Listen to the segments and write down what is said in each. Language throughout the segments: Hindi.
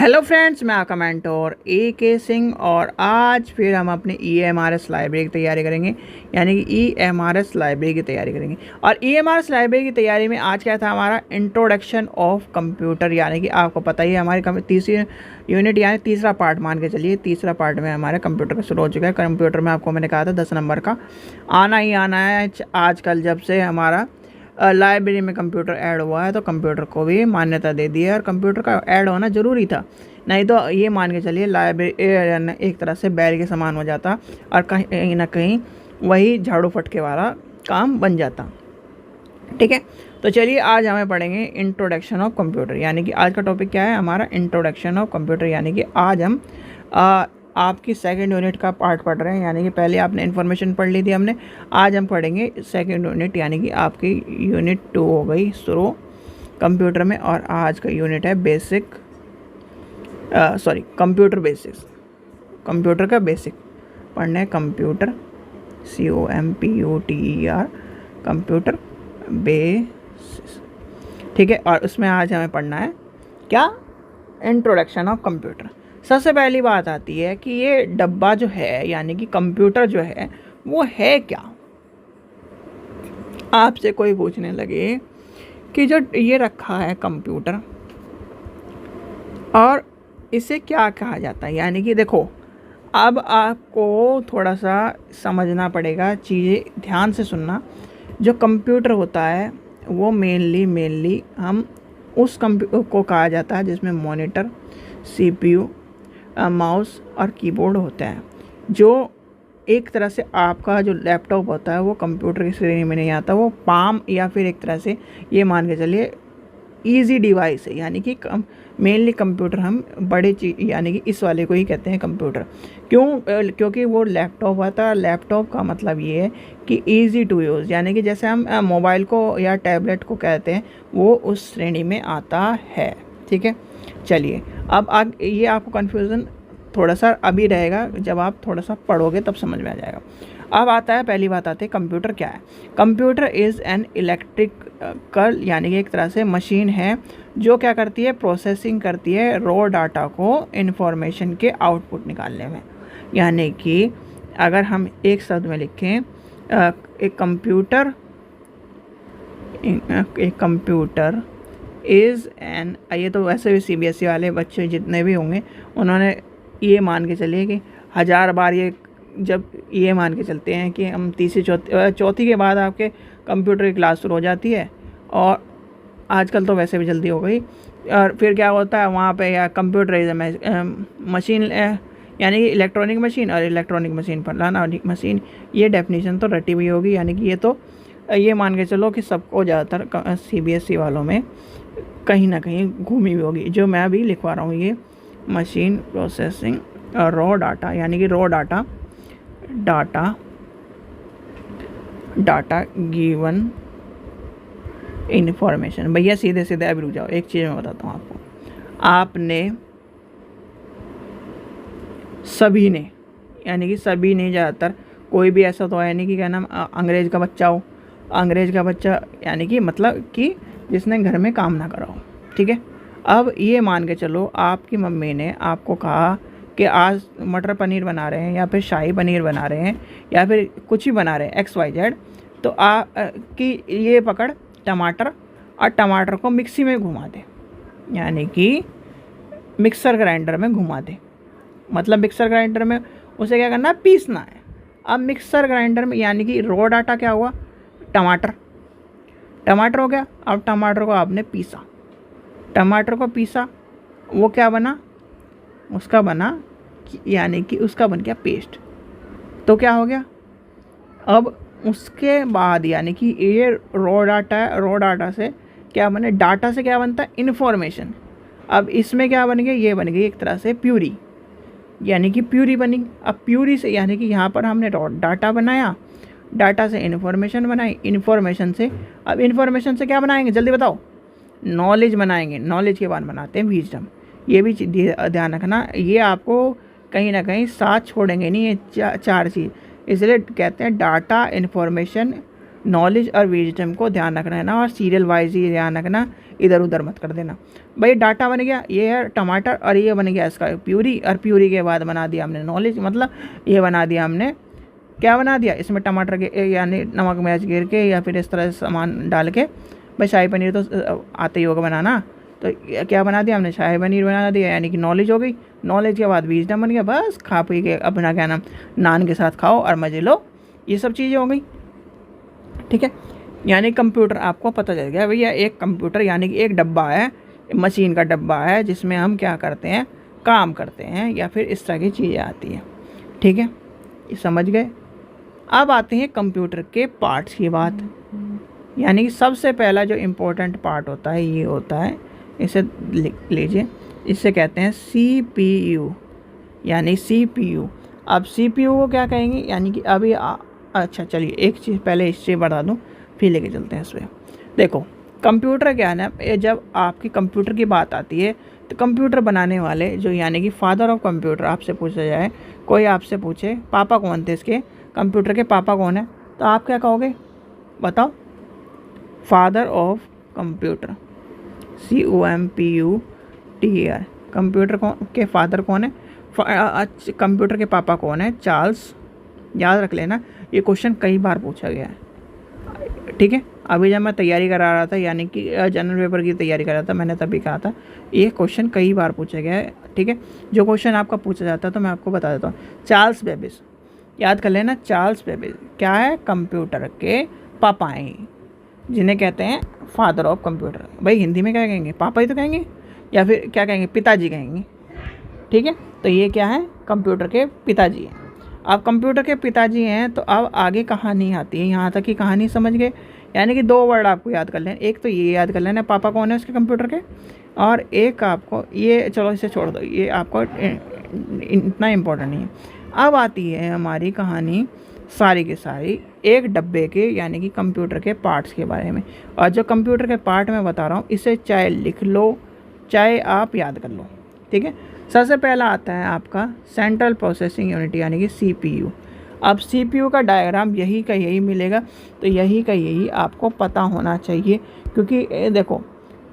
हेलो फ्रेंड्स, मैं आपका मेंटोर AK सिंह और आज फिर हम अपनी EMRS लाइब्रेरी की तैयारी करेंगे। यानी कि EMRS लाइब्रेरी की तैयारी करेंगे। और EMRS लाइब्रेरी की तैयारी में आज क्या था हमारा इंट्रोडक्शन ऑफ कंप्यूटर। यानी कि आपको पता ही है हमारी तीसरी यूनिट यानी तीसरा पार्ट मान के चलिए, तीसरा पार्ट में हमारे कंप्यूटर का शुरू हो चुका है। कंप्यूटर में आपको मैंने कहा था 10 नंबर का आना ही आना है आजकल, जब से हमारा लाइब्रेरी में कंप्यूटर ऐड हुआ है तो कंप्यूटर को भी मान्यता दे दी है। और कंप्यूटर का ऐड होना ज़रूरी था, नहीं तो ये मान के चलिए लाइब्रेरी एक तरह से बैल के समान हो जाता और कहीं ना कहीं वही झाड़ू फटके वाला काम बन जाता। ठीक है, तो चलिए आज हमें पढ़ेंगे इंट्रोडक्शन ऑफ कंप्यूटर। यानी कि आज का टॉपिक क्या है हमारा, इंट्रोडक्शन ऑफ कंप्यूटर। यानी कि आज हम आपकी सेकंड यूनिट का पार्ट पढ़ रहे हैं। यानी कि पहले आपने इन्फॉर्मेशन पढ़ ली थी हमने, आज हम पढ़ेंगे सेकंड यूनिट। यानी कि आपकी यूनिट 2 हो गई शुरू कंप्यूटर में। और आज का यूनिट है कंप्यूटर बेसिक्स। कंप्यूटर का बेसिक पढ़ना है, कंप्यूटर COMPUTER कंप्यूटर बेसिक्स। ठीक है, और उसमें आज हमें पढ़ना है क्या, इंट्रोडक्शन ऑफ कंप्यूटर। सबसे पहली बात आती है कि ये डब्बा जो है यानी कि कंप्यूटर जो है वो है क्या। आपसे कोई पूछने लगे कि जो ये रखा है कंप्यूटर और इसे क्या कहा जाता है। यानी कि देखो, अब आपको थोड़ा सा समझना पड़ेगा, चीज़ें ध्यान से सुनना। जो कंप्यूटर होता है वो मेनली हम उस कंप्यूटर को कहा जाता है जिसमें मॉनिटर, CPU, माउस और कीबोर्ड होता है। जो एक तरह से आपका जो लैपटॉप होता है वो कंप्यूटर की श्रेणी में नहीं आता, वो पाम या फिर एक तरह से ये मान के चलिए ईजी डिवाइस है। यानी कि मेनली कंप्यूटर हम बड़े चीज यानी कि इस वाले को ही कहते हैं कंप्यूटर। क्योंकि वो लैपटॉप आता है। लैपटॉप का मतलब ये है कि ईजी टू यूज़, यानी कि जैसे हम मोबाइल को या टैबलेट को कहते हैं वो उस श्रेणी में आता है। ठीक है, चलिए अब ये आपको कन्फ्यूज़न थोड़ा सा अभी रहेगा, जब आप थोड़ा सा पढ़ोगे तब समझ में आ जाएगा। अब आता है, पहली बात आती है कंप्यूटर क्या है। कंप्यूटर इज़ एन इलेक्ट्रिकल यानी कि एक तरह से मशीन है जो क्या करती है, प्रोसेसिंग करती है रॉ डाटा को इंफॉर्मेशन के आउटपुट निकालने में। यानी कि अगर हम एक शब्द में लिखें, एक कंप्यूटर इज़ एन, ये तो वैसे भी CBSE वाले बच्चे जितने भी होंगे उन्होंने ये मान के चलिए कि 1000 बार ये जब ये मान के चलते हैं कि हम तीसरी चौथी के बाद आपके कंप्यूटर की क्लास शुरू हो जाती है। और आजकल तो वैसे भी जल्दी हो गई। और फिर क्या होता है वहाँ पे, या कंप्यूटर इज मशीन यानी कि इलेक्ट्रॉनिक मशीन, और इलेक्ट्रॉनिक मशीन फलाना मशीन, ये डेफिनेशन तो रटी हुई होगी। यानी कि ये तो ये मान के चलो कि सबको ज़्यादातर CBSE वालों में कहीं ना कहीं घूमी हुई होगी। जो मैं अभी लिखवा रहा हूँ ये मशीन प्रोसेसिंग रॉ डाटा, यानी कि रॉ डाटा गिवन इंफॉर्मेशन। भैया सीधे सीधे अभी रुक जाओ, एक चीज़ मैं बताता हूँ आपको। आपने सभी ने यानी कि सभी ने ज़्यादातर, कोई भी ऐसा तो है नहीं कि क्या नाम अंग्रेज़ का बच्चा हो। अंग्रेज़ का बच्चा यानी कि मतलब कि जिसने घर में काम ना करा हो। ठीक है, अब ये मान के चलो आपकी मम्मी ने आपको कहा कि आज मटर पनीर बना रहे हैं या फिर शाही पनीर बना रहे हैं या फिर कुछ ही बना रहे हैं XYZ। तो कि ये पकड़ टमाटर, और टमाटर को मिक्सी में घुमा दे, यानी कि मिक्सर ग्राइंडर में घुमा दे। मतलब मिक्सर ग्राइंडर में उसे क्या करना है, पीसना है। अब मिक्सर ग्राइंडर में यानी कि रॉ डाटा क्या हुआ, टमाटर हो गया। अब टमाटर को आपने पीसा, टमाटर को पीसा, वो क्या बना, उसका बना यानी कि उसका बन गया पेस्ट। तो क्या हो गया, अब उसके बाद यानी कि ये रॉ डाटा है, रॉ डाटा से क्या बने, डाटा से क्या बनता है, इन्फॉर्मेशन। अब इसमें क्या बन गया, ये बन गई एक तरह से प्यूरी, यानी कि प्यूरी बनी। अब प्यूरी से यानी कि यहाँ पर हमने डाटा बनाया, डाटा से इन्फॉर्मेशन बनाई, इन्फॉर्मेशन से अब इन्फॉर्मेशन से क्या बनाएंगे जल्दी बताओ, नॉलेज बनाएंगे। नॉलेज के बाद बनाते हैं विजडम। ये भी ध्यान रखना, ये आपको कहीं ना कहीं साथ छोड़ेंगे नहीं ये चार चीज़। इसलिए कहते हैं डाटा, इन्फॉर्मेशन नॉलेज और विजडम को ध्यान रखना है ना, और सीरियल वाइज ही ध्यान रखना, इधर उधर मत कर देना। भाई डाटा बन गया, ये है टमाटर और ये बन गया इसका प्यूरी, और प्यूरी के बाद बना दिया हमने नॉलेज, मतलब ये बना दिया हमने, क्या बना दिया इसमें टमाटर के यानी नमक मिर्च गिर के या फिर इस तरह से सामान डाल के। भाई शाही पनीर तो आते ही होगा बनाना, तो क्या बना दिया हमने, शाही पनीर बना दिया, यानी कि नॉलेज हो गई। नॉलेज के बाद विजडम बन गया, बस खा पी के अपना क्या नाम नान के साथ खाओ और मज़े लो, ये सब चीज़ें हो गई। ठीक है, यानी कंप्यूटर आपको पता चल गया भैया, एक कंप्यूटर यानी कि एक डब्बा है, मशीन का डब्बा है जिसमें हम क्या करते हैं, काम करते हैं, या फिर इस तरह की चीज़ें आती हैं। ठीक है, ये समझ गए। अब आते हैं कंप्यूटर के पार्ट्स की बात, यानी कि सबसे पहला जो इम्पोर्टेंट पार्ट होता है ये होता है, इसे लिख लीजिए, इसे कहते हैं CPU, यानी CPU। अब CPU को क्या कहेंगे, यानी कि अभी अच्छा चलिए एक चीज़ पहले इससे बता दूँ, फिर लेके चलते हैं इस पर। देखो कंप्यूटर क्या है ना, जब आपकी कंप्यूटर की बात आती है तो कंप्यूटर बनाने वाले जो यानी कि फादर ऑफ कंप्यूटर आपसे पूछा जाए, कोई आपसे पूछे पापा कौन थे इसके, कंप्यूटर के पापा कौन है, तो आप क्या कहोगे बताओ, father of computer, COMPUTER। Computer के फादर कौन है, कंप्यूटर के पापा कौन है, चार्ल्स। याद रख लेना, ये क्वेश्चन कई बार पूछा गया है। ठीक है, अभी जब मैं तैयारी करा रहा था, यानी कि जनरल पेपर की तैयारी कर रहा था, मैंने तभी कहा था ये क्वेश्चन कई बार पूछा गया है। ठीक है, जो क्वेश्चन आपका पूछा जाता है तो मैं आपको बता देता हूँ। चार्ल्स बेबेज, याद कर लेना, चार्ल्स बेबेज क्या है, कंप्यूटर के पापा हैं, जिन्हें कहते हैं फादर ऑफ कंप्यूटर। भाई हिंदी में क्या कहेंगे, पापा ही तो कहेंगे, या फिर क्या कहेंगे, पिताजी कहेंगे। ठीक है, तो ये क्या है, कंप्यूटर के पिताजी हैं। अब कंप्यूटर के पिताजी हैं तो अब आगे कहानी आती है, यहाँ तक की कहानी समझ गए, यानी कि 2 वर्ड आपको याद कर लेना, एक तो ये याद कर लेना पापा कौन है उसके कंप्यूटर के, और एक आपको ये, चलो इसे छोड़ दो, ये आपको इतना इम्पोर्टेंट नहीं है। अब आती है हमारी कहानी सारी की सारी एक डब्बे के यानी कि कंप्यूटर के पार्ट्स के बारे में, और जो कंप्यूटर के पार्ट मैं बता रहा हूँ इसे चाहे लिख लो चाहे आप याद कर लो। ठीक है, सबसे पहला आता है आपका सेंट्रल प्रोसेसिंग यूनिट यानी कि CPU। अब CPU का डायग्राम यही का यही मिलेगा, तो यही का यही आपको पता होना चाहिए, क्योंकि देखो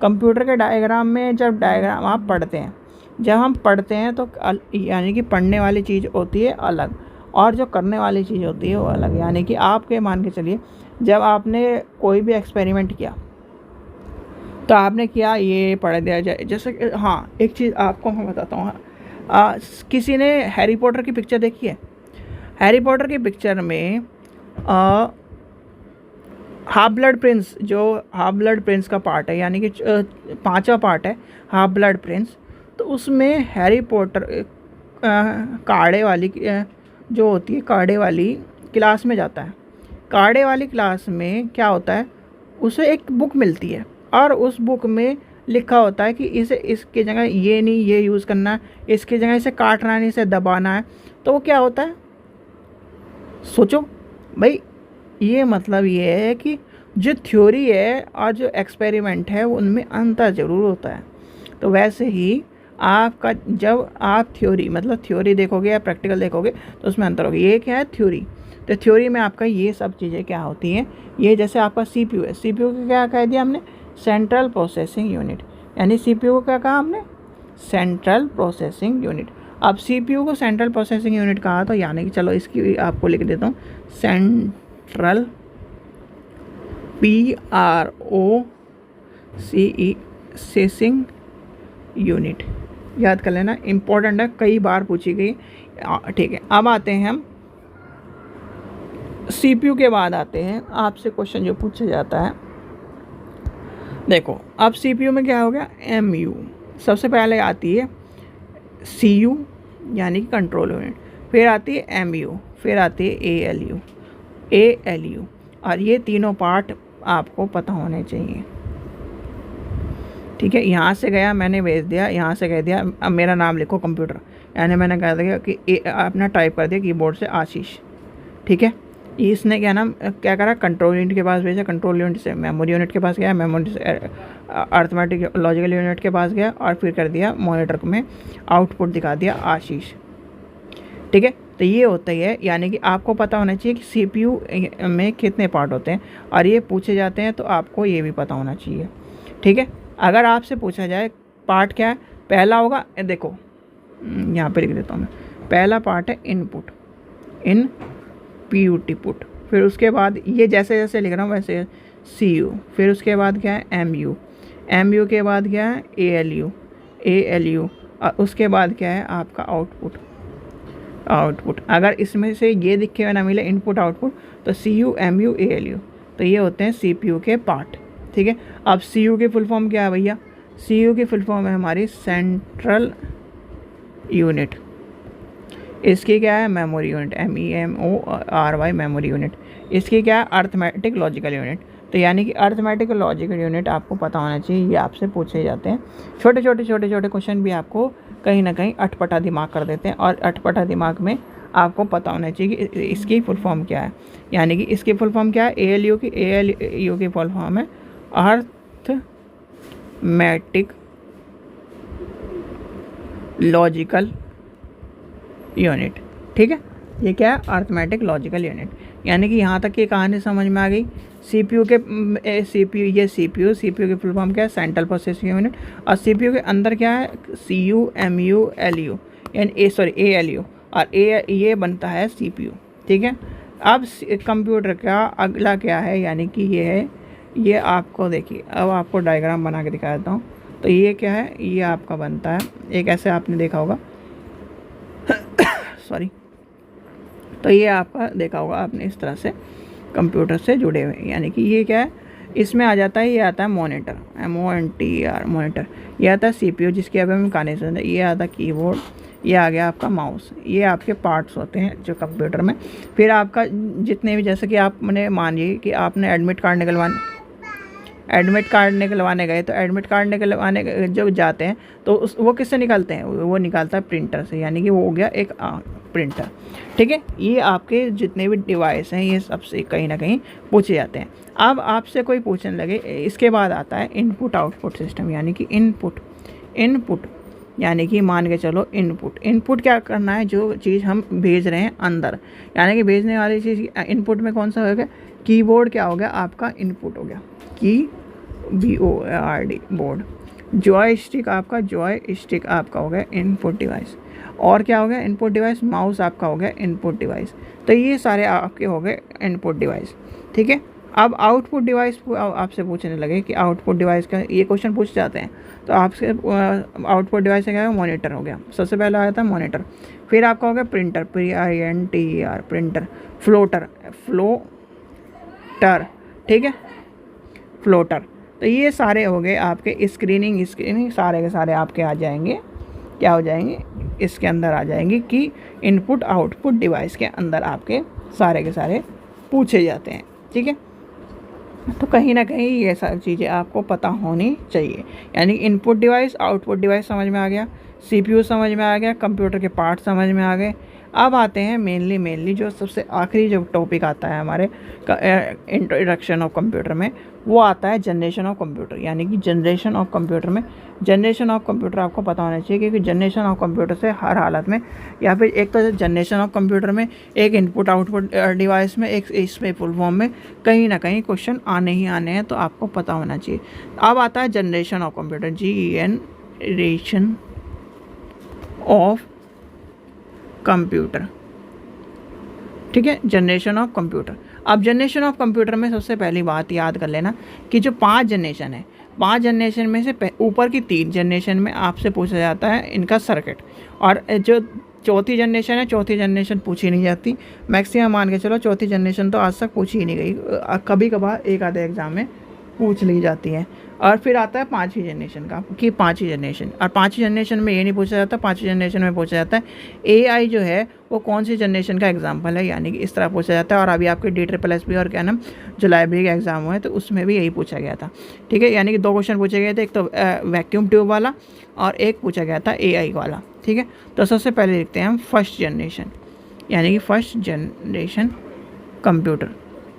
कंप्यूटर के डायग्राम में जब डायग्राम आप पढ़ते हैं, जब हम पढ़ते हैं तो यानी कि पढ़ने वाली चीज़ होती है अलग, और जो करने वाली चीज़ होती है वो अलग। यानी कि आपके मान के चलिए, जब आपने कोई भी एक्सपेरिमेंट किया तो आपने किया ये पढ़ दिया जाए, जैसे कि हाँ एक चीज़ आपको मैं बताता हूँ, किसी ने हैरी पॉटर की पिक्चर देखी है, हैरी पॉटर की पिक्चर में हाफ ब्लड प्रिंस, जो हाफ ब्लड प्रिंस का पार्ट है, यानी कि 5वां पार्ट है हाफ ब्लड प्रिंस, तो उसमें हैरी पॉटर काढ़े वाली जो होती है, काढ़े वाली क्लास में जाता है। काढ़े वाली क्लास में क्या होता है, उसे एक बुक मिलती है और उस बुक में लिखा होता है कि इसे इसकी जगह ये नहीं ये यूज़ करना है, इसकी जगह इसे काटना नहीं, इसे दबाना है। तो वो क्या होता है, सोचो भाई, ये मतलब ये है कि जो थ्योरी है और जो एक्सपेरिमेंट है उनमें अंतर ज़रूर होता है। तो वैसे ही आपका जब आप थ्योरी मतलब थ्योरी देखोगे या प्रैक्टिकल देखोगे तो उसमें अंतर होगा। ये क्या है, थ्योरी। तो थ्योरी में आपका ये सब चीज़ें क्या होती हैं, ये जैसे आपका CPU है, CPU को क्या कह दिया हमने, सेंट्रल प्रोसेसिंग यूनिट, यानी CPU को क्या कहा हमने, सेंट्रल प्रोसेसिंग यूनिट। अब CPU को सेंट्रल प्रोसेसिंग यूनिट कहा तो यानी कि चलो इसकी आपको लिख देता हूँ, सेंट्रल प्रोसेसिंग यूनिट, याद कर लेना, इम्पोर्टेंट है, कई बार पूछी गई। ठीक है, अब आते हैं हम CPU के बाद आते हैं आपसे क्वेश्चन जो पूछा जाता है। देखो अब CPU में क्या हो गया, MU, सबसे पहले आती है CU यानी कि कंट्रोल यूनिट, फिर आती है MU, फिर आती है ALU, और ये तीनों पार्ट आपको पता होने चाहिए। ठीक है, यहाँ से गया मैंने भेज दिया, यहाँ से कह दिया अब मेरा नाम लिखो कंप्यूटर, यानी मैंने कह दिया कि अपना टाइप कर दिया कीबोर्ड से आशीष। ठीक है, इसने क्या नाम क्या करा, कंट्रोल यूनिट के पास भेजा, कंट्रोल यूनिट से मेमोरी यूनिट के पास गया, मेमोरी से अर्थमेटिक लॉजिकल यूनिट के पास गया, और फिर कर दिया मॉनिटर में आउटपुट दिखा दिया आशीष। ठीक है, तो तो ये होता ही है, यानी कि आपको पता होना चाहिए कि CPU में कितने पार्ट होते हैं, और ये पूछे जाते हैं तो आपको ये भी पता होना चाहिए। ठीक है, अगर आपसे पूछा जाए पार्ट क्या है, पहला होगा, देखो यहाँ पे लिख देता हूँ मैं, पहला पार्ट है इनपुट, इनपुट पुट, फिर उसके बाद ये जैसे जैसे लिख रहा हूँ वैसे CU, फिर उसके बाद क्या है MU, MU के बाद क्या है ALU, और उसके बाद क्या है आपका आउटपुट। अगर इसमें से ये दिखे हुए ना मिले इनपुट आउटपुट, तो CU MU ALU, तो ये होते हैं CPU के पार्ट। ठीक है, अब CU की फुल फॉर्म क्या है भैया, CU की फुल फॉर्म है हमारी सेंट्रल यूनिट, इसकी क्या है memory unit, MEMORY memory unit, इसकी क्या है अर्थमेटिक लॉजिकल यूनिट। तो यानी कि अर्थमेटिक लॉजिकल यूनिट आपको पता होना चाहिए, ये आपसे पूछे जाते हैं। छोटे छोटे क्वेश्चन भी आपको कहीं ना कहीं अटपटा दिमाग कर देते हैं, और अटपटा दिमाग में आपको पता होना चाहिए कि इसकी फुल फॉर्म क्या है। यानी कि इसकी फुल फॉर्म क्या है, ALU की फुल फॉर्म है अर्थमेटिक लॉजिकल यूनिट। ठीक है, ये क्या है अर्थमेटिक लॉजिकल यूनिट। यानी कि यहाँ तक की कहानी समझ में आ गई। CPU की फुल फॉर्म क्या है, सेंट्रल प्रोसेसिंग यूनिट, और CPU के अंदर क्या है CU MU LU, यानी ALU, और ये बनता है CPU। ठीक है, अब कंप्यूटर का अगला क्या है, यानी कि ये है, ये आपको देखिए, अब आपको डायग्राम बना के दिखा देता हूँ। तो ये क्या है, ये आपका बनता है एक ऐसे, आपने देखा होगा सॉरी, तो ये आपका देखा होगा आपने इस तरह से कंप्यूटर से जुड़े हुए, यानी कि ये क्या है, इसमें आ जाता है, ये आता है मॉनिटर, MONTR मॉनिटर, ये आता है CPU जिसकी अभी हम कहानी सुन रहे, ये आता है कीबोर्ड, ये आ गया आपका माउस, ये आपके पार्ट्स होते हैं जो कंप्यूटर में। फिर आपका जितने भी, जैसे कि आपने मानिए कि आपने एडमिट कार्ड निकलवाने गए, तो एडमिट कार्ड निकलवाने जो जाते हैं तो वो किससे निकालते हैं, वो निकालता है प्रिंटर से, यानी कि वो हो गया एक प्रिंटर। ठीक है, ये आपके जितने भी डिवाइस हैं ये सबसे कहीं ना कहीं पूछे जाते हैं। अब आपसे कोई पूछने लगे, इसके बाद आता है इनपुट आउटपुट सिस्टम, यानी कि इनपुट यानी कि मान के चलो इनपुट क्या करना है, जो चीज़ हम भेज रहे हैं अंदर, यानी कि भेजने वाली चीज़ इनपुट में कौन सा हो गया, कीबोर्ड क्या हो गया आपका इनपुट हो गया, BOARD बोर्ड, जॉयस्टिक आपका हो गया इनपुट डिवाइस, और क्या हो गया इनपुट डिवाइस, माउस आपका हो गया इनपुट डिवाइस। तो ये सारे आपके हो गए इनपुट डिवाइस। ठीक है, अब आउटपुट डिवाइस आपसे पूछने लगे कि आउटपुट डिवाइस का ये क्वेश्चन पूछ जाते हैं, तो आपसे आउटपुट डिवाइस क्या है, मॉनिटर हो गया, सबसे पहले आया था मॉनिटर। फिर आपका हो गया प्रिंटर, PRINTER प्रिंटर, फ्लोटर, ठीक है फ्लोटर। तो ये सारे हो गए आपके स्क्रीनिंग सारे के सारे आपके आ जाएंगे, क्या हो जाएंगे, इसके अंदर आ जाएंगे कि इनपुट आउटपुट डिवाइस के अंदर आपके सारे के सारे पूछे जाते हैं। ठीक है, तो कहीं ना कहीं ये सारी चीज़ें आपको पता होनी चाहिए, यानी इनपुट डिवाइस आउटपुट डिवाइस समझ में आ गया, CPU समझ में आ गया, कंप्यूटर के पार्ट समझ में आ गए। अब आते हैं मेनली जो सबसे आखिरी जो टॉपिक आता है हमारे इंट्रोडक्शन ऑफ कंप्यूटर में, वो आता है जनरेशन ऑफ कंप्यूटर। यानी कि जनरेशन ऑफ कंप्यूटर में, जनरेशन ऑफ कंप्यूटर आपको पता होना चाहिए, क्योंकि जनरेशन ऑफ कंप्यूटर से हर हालत में, या फिर एक तो जनरेशन ऑफ कंप्यूटर में, एक इनपुट आउटपुट डिवाइस में, एक इसमें फुल फॉर्म में कहीं ना कहीं क्वेश्चन आने ही आने हैं, तो आपको पता होना चाहिए। अब आता है generation of computer, generation of computer. ठीक है, जनरेशन ऑफ कंप्यूटर। अब जनरेशन ऑफ कंप्यूटर में सबसे पहली बात याद कर लेना कि जो 5 जनरेशन है, 5 जनरेशन में से ऊपर की 3 जनरेशन में आपसे पूछा जाता है इनका सर्किट, और जो चौथी जनरेशन है, चौथी जनरेशन पूछी नहीं जाती, मैक्सिमम मान के चलो चौथी जनरेशन तो आज तक पूछी ही नहीं गई, कभी कभार एक आधे एग्जाम में पूछ ली जाती है। और फिर आता है 5वीं जनरेशन का, कि 5वीं जनरेशन, और 5वीं जनरेशन में ये नहीं पूछा जाता, 5वीं जनरेशन में पूछा जाता है AI जो है वो कौन सी जनरेशन का एग्जाम्पल है, यानी कि इस तरह पूछा जाता है। और अभी आपके DSSS और क्या नाम जो लाइब्रेरी का एग्जाम हुआ है, तो उसमें भी यही पूछा गया था। ठीक है, यानी कि 2 क्वेश्चन पूछे गए थे, एक तो वैक्यूम ट्यूब वाला और एक पूछा गया था AI वाला। ठीक है, तो सबसे पहले लिखते हैं हम फर्स्ट जनरेशन, यानी कि फर्स्ट जनरेशन कंप्यूटर।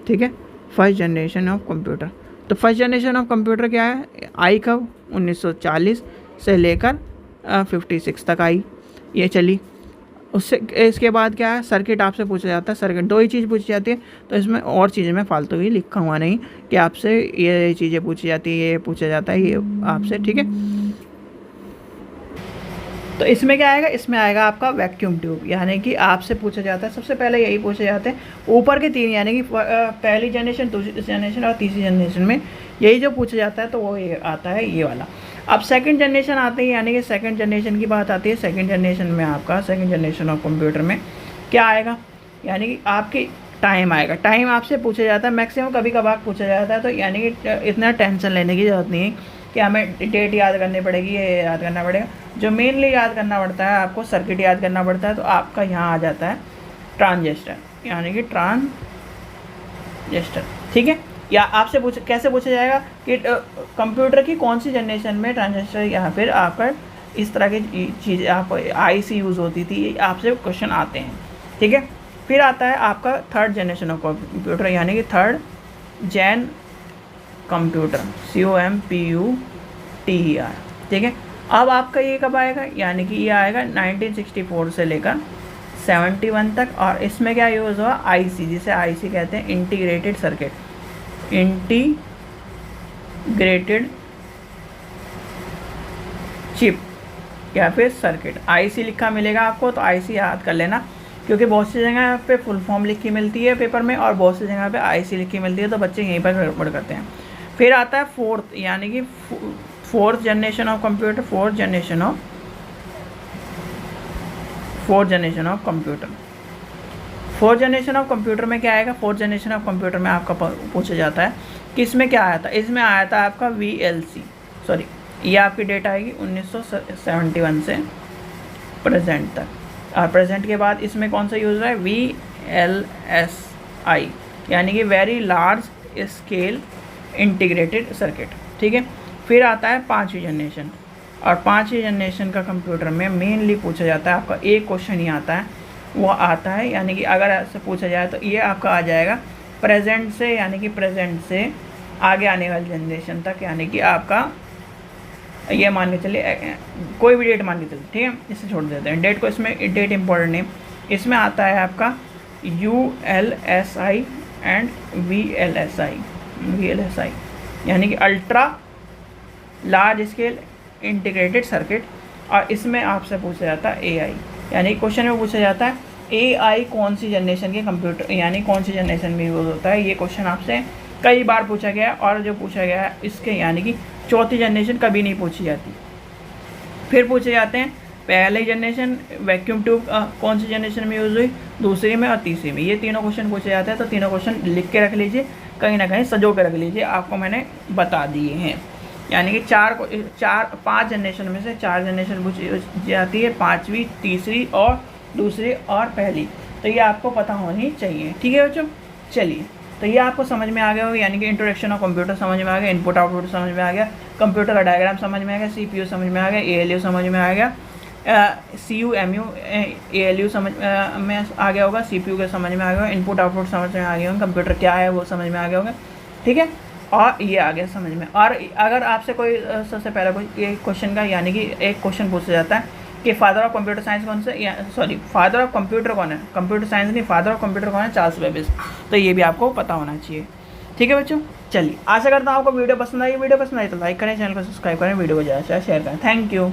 ठीक है, फर्स्ट जनरेशन ऑफ कंप्यूटर। तो फर्स्ट जनरेशन ऑफ कंप्यूटर क्या है, आई कब 1940 से लेकर 56 तक आई, ये चली। उससे इसके बाद क्या है, सर्किट आपसे पूछा जाता है। सर्किट 2 ही चीज़ पूछी जाती है, तो इसमें और चीज़ें मैं फालतू ही लिखा हुआ नहीं कि आपसे ये चीज़ें पूछी जाती है, ये पूछा जाता है ये आपसे, ठीक है। तो इसमें क्या आएगा, इसमें आएगा आपका वैक्यूम ट्यूब, यानी कि आपसे पूछा जाता है सबसे पहले यही पूछे जाते हैं ऊपर के 3, यानी कि पहली जनरेशन, दूसरी जनरेशन और तीसरी जनरेशन में यही जो पूछा जाता है, तो वो ये आता है ये वाला। अब सेकंड जनरेशन आते हैं, यानी कि सेकंड जनरेशन की बात आती है। सेकंड जनरेशन में आपका सेकंड जनरेशन ऑफ कंप्यूटर में क्या आएगा, यानी कि आपकी टाइम आएगा। टाइम आपसे पूछा जाता है, मैक्सिमम कभी कभार पूछा जाता है, तो यानी कि इतना टेंशन लेने की ज़रूरत नहीं है कि हमें डेट याद करनी पड़ेगी, ये याद करना पड़ेगा। जो मेनली याद करना पड़ता है आपको, सर्किट याद करना पड़ता है। तो आपका यहाँ आ जाता है ट्रांजिस्टर, यानी कि ट्रांजिस्टर, ठीक है। या आपसे कैसे पूछा जाएगा कि कंप्यूटर की कौन सी जनरेशन में ट्रांजिस्टर या फिर आपका इस तरह की चीज़ें आप आईसी यूज़ होती थी, आपसे क्वेश्चन आते हैं, ठीक है। फिर आता है आपका थर्ड जनरेशन ऑफ कंप्यूटर, यानी कि थर्ड जेन कंप्यूटर, COMPUTER, ठीक है। अब आपका ये कब आएगा, यानी कि ये आएगा 1964 से लेकर 71 तक। और इसमें क्या यूज़ हुआ, आईसी, जिसे आईसी कहते हैं इंटीग्रेटेड सर्किट, इंटीग्रेटेड चिप या फिर सर्किट। आईसी लिखा मिलेगा आपको, तो आईसी याद कर लेना, क्योंकि बहुत सी जगह पे फुल फॉर्म लिखी मिलती है पेपर में और बहुत सी जगह पे आईसी लिखी मिलती है, तो बच्चे यहीं पर गड़बड़ करते हैं। फिर आता है फोर्थ, यानी कि fourth generation of computer, fourth generation of computer. Fourth generation of computer में क्या आएगा, फोर्थ जनरेशन ऑफ कंप्यूटर में आपका पूछा जाता है कि इसमें क्या आया था। इसमें आया था आपका VLC, सॉरी ये आपकी डेट आएगी 1971 से प्रेजेंट तक। और प्रेजेंट के बाद इसमें कौन सा यूज़ है, VLSI, यानी कि very large scale integrated circuit, ठीक है। फिर आता है 5वीं जनरेशन, और 5वीं जनरेशन का कंप्यूटर में मेनली पूछा जाता है आपका एक क्वेश्चन ही आता है, वो आता है, यानी कि अगर ऐसे पूछा जाए तो ये आपका आ जाएगा प्रेजेंट से, यानी कि प्रेजेंट से आगे आने वाली जनरेशन तक, यानी कि आपका ये मान के चलिए कोई भी डेट मान के चलिए, ठीक है। इसे छोड़ देते हैं डेट को, इसमें डेट इंपॉर्टेंट नहीं। इसमें आता है आपका ULSI एंड VLSI, यानी कि ultra large scale integrated circuit. और इसमें आपसे पूछा जाता है AI, यानी क्वेश्चन में पूछा जाता है AI कौन सी जनरेशन के कंप्यूटर, यानी कौन सी जनरेशन में यूज़ होता है। ये क्वेश्चन आपसे कई बार पूछा गया है, और जो पूछा गया है इसके, यानी कि चौथी जनरेशन कभी नहीं पूछी जाती। फिर पूछे जाते हैं पहले जनरेशन वैक्यूम ट्यूब कौन सी जनरेशन में यूज़ हुई, दूसरी में और तीसरी में। ये तीनों क्वेश्चन पूछे जाते हैं, तो तीनों क्वेश्चन लिख के रख लीजिए, कहीं ना कहीं सजो के रख लीजिए, आपको मैंने बता दिए हैं। यानी कि 5 जनरेशन में से 4 जनरेशन पूछी जाती है, 5वीं, तीसरी और दूसरी और पहली, तो ये आपको पता होनी चाहिए, ठीक है बच्चों। चलिए, तो ये आपको समझ में आ गया हो, यानी कि इंट्रोडक्शन ऑफ कंप्यूटर समझ में आ गया, इनपुट आउटपुट समझ में आ गया, कंप्यूटर का डायग्राम समझ में आ गया, CPU समझ में आ गया, ALU समझ में आ गया, CUMU ALU समझ में आ गया होगा, CPU का समझ में आ गया, इनपुट आउटपुट समझ में आ गया होगा, कंप्यूटर क्या है वो समझ में आ गया होगा, ठीक है। और ये आ गया समझ में। और अगर आपसे कोई सबसे पहला कोई क्वेश्चन का, यानी कि एक क्वेश्चन पूछा जाता है कि फादर ऑफ कंप्यूटर साइंस कौन से, सॉरी फादर ऑफ कंप्यूटर कौन है, कंप्यूटर साइंस नहीं, फादर ऑफ कंप्यूटर कौन है, चार्ल्स बेबेज, तो ये भी आपको पता होना चाहिए, ठीक है बच्चों। चलिए, आशा करता हूँ आपको वीडियो पसंद आई तो लाइक करें, चैनल को सब्सक्राइब करें, वीडियो को ज़्यादा से ज़्यादा शेयर करें। Thank you.